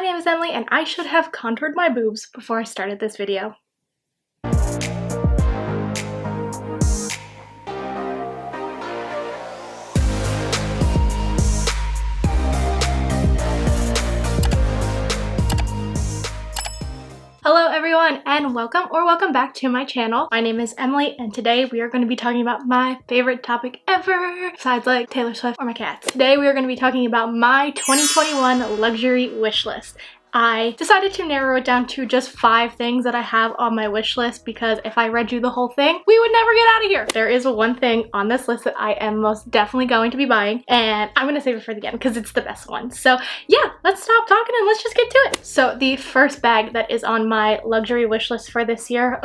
name is Emily and I should have contoured my boobs before I started this video. Hello everyone and welcome back to my channel. My name is Emily and today we are going to be talking about my favorite topic ever, besides like Taylor Swift or my cats. Today we are going to be talking about my 2021 luxury wish list. I decided to narrow it down to just 5 things that I have on my wish list because if I read you the whole thing, we would never get out of here. There is one thing on this list that I am most definitely going to be buying and I'm going to save it for the end because it's the best one. So yeah, let's stop talking and let's just get to it. So the first bag that is on my luxury wish list for this year,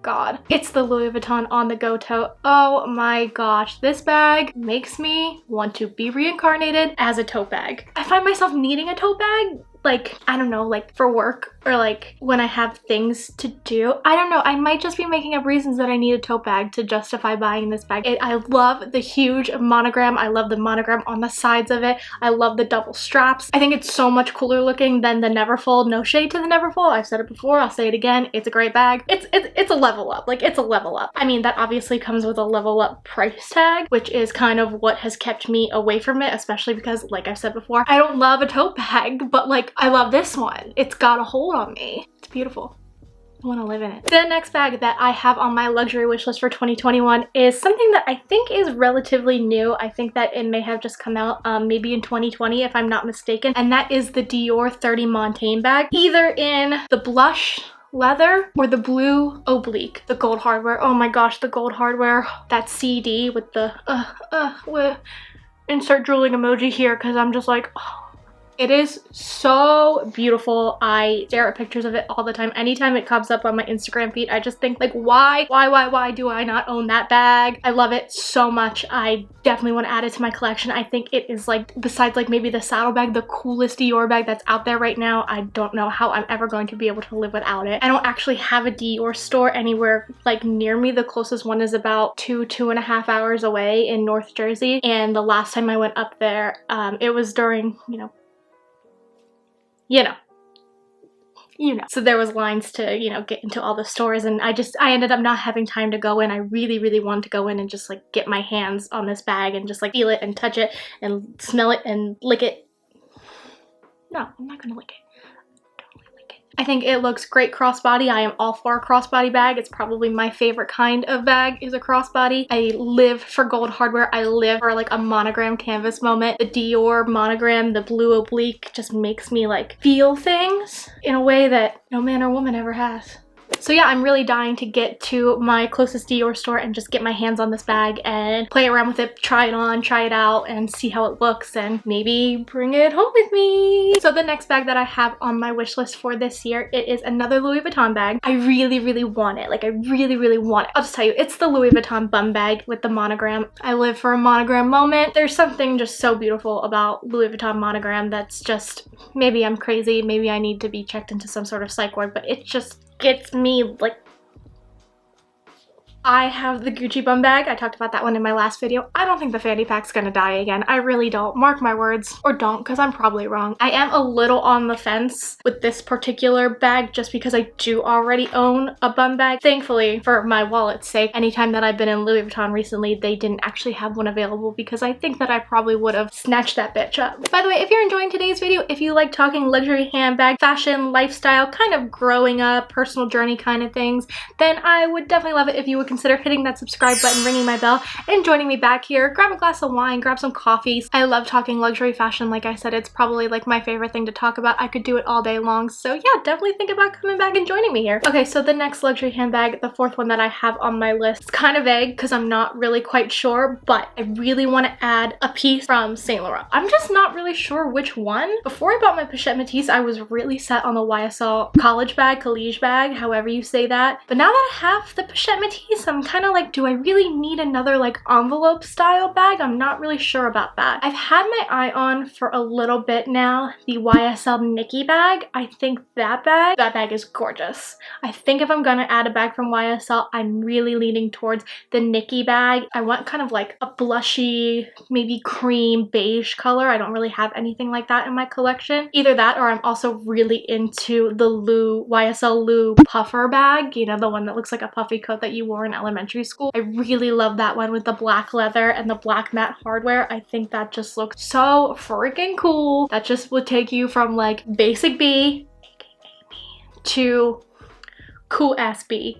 God. It's the Louis Vuitton On The Go tote. Oh my gosh, this bag makes me want to be reincarnated as a tote bag. I find myself needing a tote bag, like, I don't know, like for work or like when I have things to do. I don't know, I might just be making up reasons that I need a tote bag to justify buying this bag. I love the huge monogram. I love the monogram on the sides of it. I love the double straps. I think it's so much cooler looking than the Neverfull. No shade to the Neverfull. I've said it before, I'll say it again. It's a great bag. It's a level up. Like, it's a level up. I mean, that obviously comes with a level up price tag, which is kind of what has kept me away from it, especially because, like I've said before, I don't love a tote bag, but like, I love this one. It's got a hold on me. It's beautiful. I want to live in it. The next bag that I have on my luxury wish list for 2021 is something that I think is relatively new. I think that it may have just come out maybe in 2020 if I'm not mistaken, and that is the Dior 30 Montaigne bag, either in the blush leather or the blue oblique, the gold hardware. Oh my gosh, the gold hardware. That CD with the insert drooling emoji here because I'm just like, oh. It is so beautiful. I stare at pictures of it all the time. Anytime it comes up on my Instagram feed, I just think like, why do I not own that bag? I love it so much. I definitely want to add it to my collection. I think it is like, besides like maybe the saddle bag, the coolest Dior bag that's out there right now. I don't know how I'm ever going to be able to live without it. I don't actually have a Dior store anywhere like near me. The closest one is about 2.5 hours away in North Jersey. And the last time I went up there, it was during, you know. So there was lines to, get into all the stores and I ended up not having time to go in. I really wanted to go in and just like get my hands on this bag and just like feel it and touch it and smell it and lick it. No, I'm not gonna lick it. I think it looks great crossbody. I am all for a crossbody bag. It's probably my favorite kind of bag is a crossbody. I live for gold hardware. I live for like a monogram canvas moment. The Dior monogram, the blue oblique just makes me like feel things in a way that no man or woman ever has. So yeah, I'm really dying to get to my closest Dior store and just get my hands on this bag and play around with it, try it on, try it out, and see how it looks and maybe bring it home with me. So the next bag that I have on my wish list for this year, it is another Louis Vuitton bag. I really want it. Like, I really want it. I'll just tell you, it's the Louis Vuitton bum bag with the monogram. I live for a monogram moment. There's something just so beautiful about Louis Vuitton monogram that's just, maybe I'm crazy, maybe I need to be checked into some sort of psych ward, but it just gets me like. I have the Gucci bum bag. I talked about that one in my last video. I don't think the fanny pack's gonna die again. I really don't. Mark my words. Or don't, because I'm probably wrong. I am a little on the fence with this particular bag just because I do already own a bum bag. Thankfully, for my wallet's sake, anytime that I've been in Louis Vuitton recently, they didn't actually have one available because I think that I probably would have snatched that bitch up. By the way, if you're enjoying today's video, if you like talking luxury handbag, fashion, lifestyle, kind of growing up, personal journey kind of things, then I would definitely love it if you would consider hitting that subscribe button, ringing my bell, and joining me back here. Grab a glass of wine, grab some coffees. I love talking luxury fashion. Like I said, it's probably like my favorite thing to talk about. I could do it all day long. So yeah, definitely think about coming back and joining me here. Okay, so the next luxury handbag, the fourth one that I have on my list, it's kind of vague because I'm not really quite sure, but I really want to add a piece from Saint Laurent. I'm just not really sure which one. Before I bought my Pochette Métis, I was really set on the YSL college bag, however you say that. But now that I have the Pochette Métis, So I'm kind of like, do I really need another like envelope style bag? I'm not really sure about that. I've had my eye on for a little bit now the YSL Nikki bag. I think that bag is gorgeous. I think if I'm gonna add a bag from YSL, I'm really leaning towards the Nikki bag. I want kind of like a blushy, maybe cream beige color. I don't really have anything like that in my collection. Either that or I'm also really into the YSL Lou puffer bag, you know, the one that looks like a puffy coat that you wore in elementary school. I really love that one with the black leather and the black matte hardware. I think that just looks so freaking cool. That just would take you from like basic B, aka me, to cool ass B,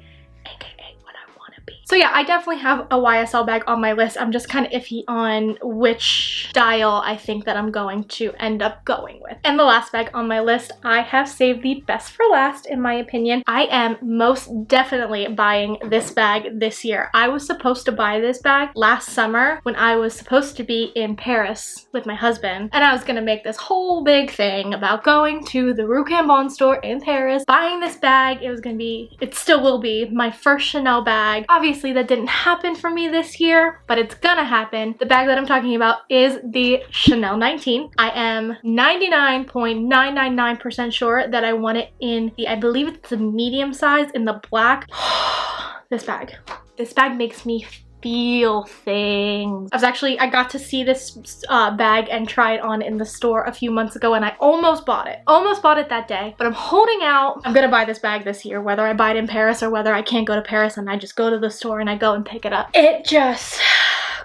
aka what I want to be. So yeah, I definitely have a YSL bag on my list. I'm just kind of iffy on which style I think that I'm going to end up going with. And the last bag on my list, I have saved the best for last in my opinion. I am most definitely buying this bag this year. I was supposed to buy this bag last summer when I was supposed to be in Paris with my husband, and I was gonna make this whole big thing about going to the Rue Cambon store in Paris, buying this bag. It still will be my first Chanel bag. Obviously that didn't happen for me this year, but it's gonna happen. The bag that I'm talking about is the Chanel 19. I am 99.999% sure that I want it in the, I believe it's the medium size in the black. This bag makes me feel things. I got to see this bag and try it on in the store a few months ago, and I almost bought it. Almost bought it that day, but I'm holding out. I'm gonna buy this bag this year, whether I buy it in Paris or whether I can't go to Paris and I just go to the store and I go and pick it up. It just,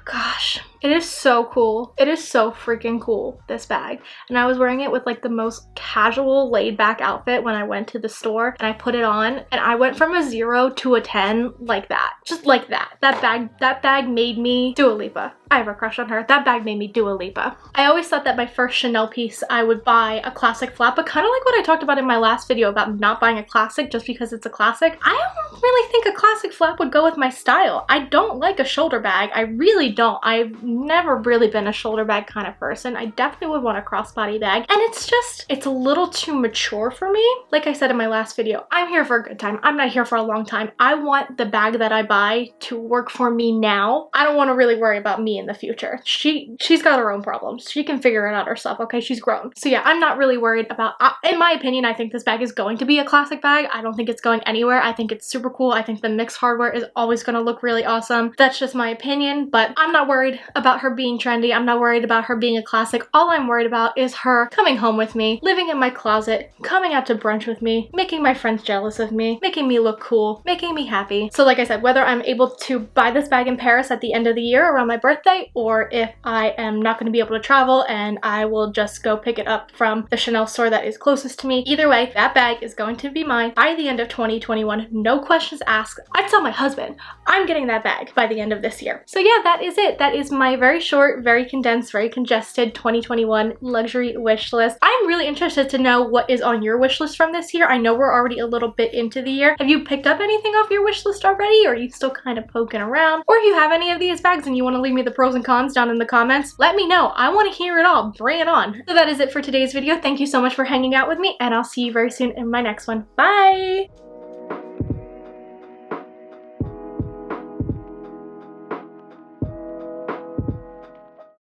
gosh, it is so cool. It is so freaking cool, this bag. And I was wearing it with like the most casual laid back outfit when I went to the store, and I put it on and I went from a 0 to a 10 like that. Just like that. That bag made me Dua Lipa. I have a crush on her. That bag made me Dua Lipa. I always thought that my first Chanel piece, I would buy a classic flap, but kind of like what I talked about in my last video about not buying a classic just because it's a classic. I don't really think a classic flap would go with my style. I don't like a shoulder bag. I really don't. I've never really been a shoulder bag kind of person. I definitely would want a crossbody bag, and it's a little too mature for me. Like I said in my last video, I'm here for a good time. I'm not here for a long time. I want the bag that I buy to work for me now. I don't want to really worry about me in the future. She's got her own problems. She can figure it out herself, okay? She's grown. So yeah, I'm not really worried about, in my opinion, I think this bag is going to be a classic bag. I don't think it's going anywhere. I think it's super cool. I think the mixed hardware is always going to look really awesome. That's just my opinion, but I'm not worried about her being trendy. I'm not worried about her being a classic. All I'm worried about is her coming home with me, living in my closet, coming out to brunch with me, making my friends jealous of me, making me look cool, making me happy. So like I said, whether I'm able to buy this bag in Paris at the end of the year around my birthday, or if I am not going to be able to travel and I will just go pick it up from the Chanel store that is closest to me. Either way, that bag is going to be mine by the end of 2021. No questions asked. I tell my husband, I'm getting that bag by the end of this year. So yeah, that is it. That is my very short, very condensed, very congested 2021 luxury wish list. I'm really interested to know what is on your wish list from this year. I know we're already a little bit into the year. Have you picked up anything off your wish list already, or are you still kind of poking around? Or if you have any of these bags and you want to leave me the pros and cons down in the comments, let me know. I want to hear it all. Bring it on. So that is it for today's video. Thank you so much for hanging out with me, and I'll see you very soon in my next one. Bye!